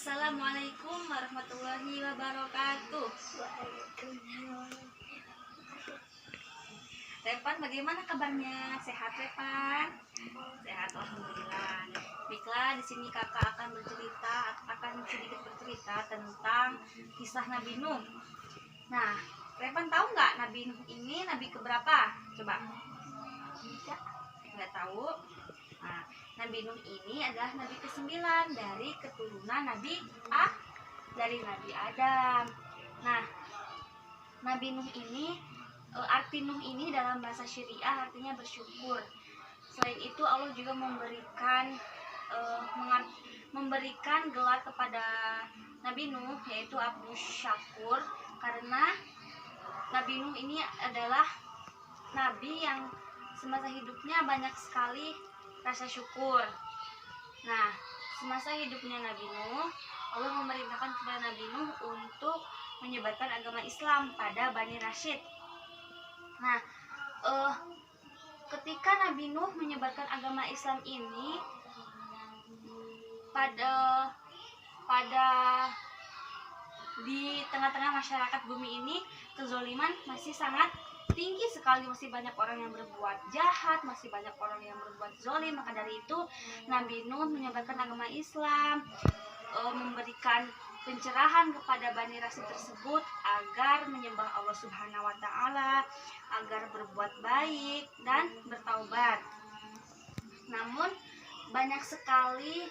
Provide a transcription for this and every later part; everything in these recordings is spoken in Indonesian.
Assalamualaikum warahmatullahi wabarakatuh. Repan, bagaimana kabarnya? Sehat, Repan? Sehat, alhamdulillah. Baiklah, di sini kakak akan sedikit bercerita tentang kisah Nabi Nuh. Nah, Repan tahu nggak Nabi Nuh ini nabi keberapa? Coba. Nggak tahu. Nah, Nabi Nuh ini adalah nabi ke-9 dari keturunan Nabi Adam. Nah, Nabi Nuh ini, arti Nuh ini dalam bahasa Syariah artinya bersyukur. Selain itu Allah juga memberikan gelar kepada Nabi Nuh, yaitu Abdus Syakur, karena Nabi Nuh ini adalah nabi yang semasa hidupnya banyak sekali rasa syukur. Nah, semasa hidupnya Nabi Nuh, Allah memerintahkan kepada Nabi Nuh untuk menyebarkan agama Islam pada Bani Rashid. Nah, ketika Nabi Nuh menyebarkan agama Islam ini, pada di tengah-tengah masyarakat bumi ini, kezoliman masih sangat tinggi sekali, masih banyak orang yang berbuat jahat, masih banyak orang yang berbuat zolim. Maka dari itu Nabi Nuh menyebarkan agama Islam, memberikan pencerahan kepada Bani Rashid tersebut agar menyembah Allah Subhanahu wa Ta'ala, agar berbuat baik dan bertaubat. Namun banyak sekali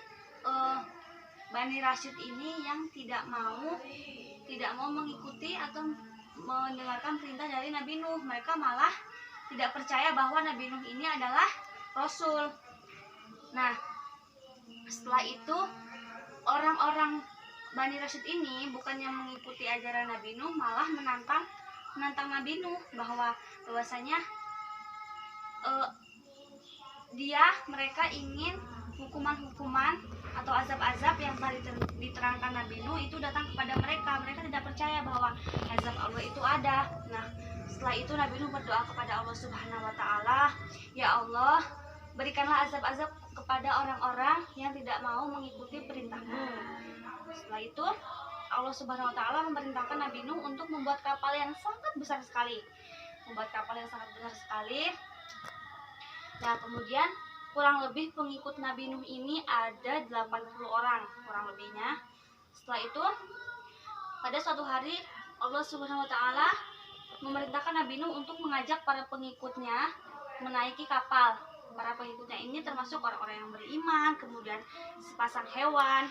Bani Rashid ini yang tidak mau mengikuti atau mendengarkan perintah dari Nabi Nuh. Mereka malah tidak percaya bahwa Nabi Nuh ini adalah Rasul. Nah, setelah itu orang-orang Bani Rashid ini bukannya mengikuti ajaran Nabi Nuh, malah menantang Nabi Nuh bahwasanya mereka ingin hukuman-hukuman atau azab-azab yang telah diterangkan Nabi Nuh itu datang kepada mereka. Mereka tidak percaya bahwa azab Allah itu ada. Nah, setelah itu Nabi Nuh berdoa kepada Allah Subhanahu wa Ta'ala, "Ya Allah, berikanlah azab-azab kepada orang-orang yang tidak mau mengikuti perintah-Mu." Setelah itu Allah Subhanahu wa Ta'ala memerintahkan Nabi Nuh untuk membuat kapal yang sangat besar sekali. Nah, kemudian kurang lebih pengikut Nabi Nuh ini ada 80 orang kurang lebihnya. Setelah itu pada suatu hari Allah Subhanahu wa Ta'ala memerintahkan Nabi Nuh untuk mengajak para pengikutnya menaiki kapal. Para pengikutnya ini termasuk orang-orang yang beriman, kemudian sepasang hewan,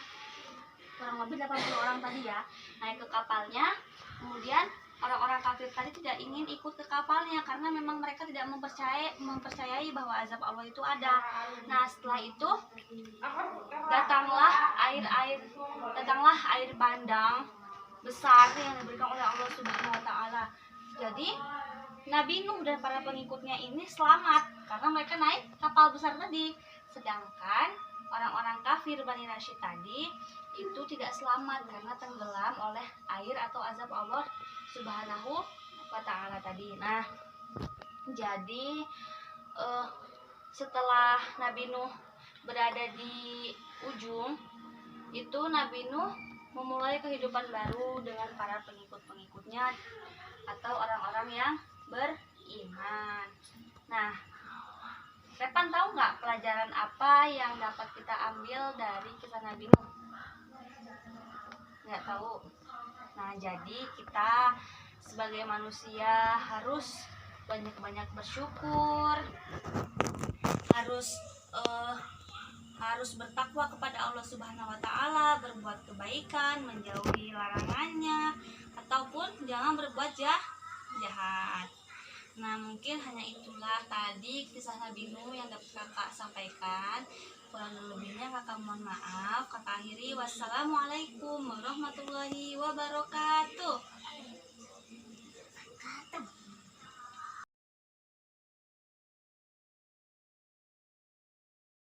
kurang lebih 80 orang tadi ya, naik ke kapalnya. Kemudian orang-orang kafir tadi tidak ingin ikut ke kapalnya karena memang mereka tidak mempercayai bahwa azab Allah itu ada. Nah, setelah itu datanglah air bandang besar yang diberikan oleh Allah Subhanahu wa Ta'ala. Jadi Nabi Nuh dan para pengikutnya ini selamat karena mereka naik kapal besar tadi. Sedangkan orang-orang kafir Bani Rashid tadi itu tidak selamat karena tenggelam oleh air atau azab Allah Subhanahu wa Ta'ala tadi. Nah, jadi setelah Nabi Nuh berada di ujung itu, Nabi Nuh memulai kehidupan baru dengan para pengikut-pengikutnya atau orang-orang yang beriman. Nah, Repan tahu nggak pelajaran apa yang dapat kita ambil dari kisah Nabi Nuh? Nggak tahu. Nah, jadi kita sebagai manusia harus banyak-banyak bersyukur, harus bertakwa kepada Allah Subhanahu wa Ta'ala, berbuat kebaikan, menjauhi larangannya, ataupun jangan berbuat jahat. Nah, mungkin hanya itulah tadi kisah Nabi Nuh yang dapat kakak sampaikan. Kurang lebihnya kakak mohon maaf. Kakak akhiri, wassalamualaikum warahmatullahi wabarakatuh.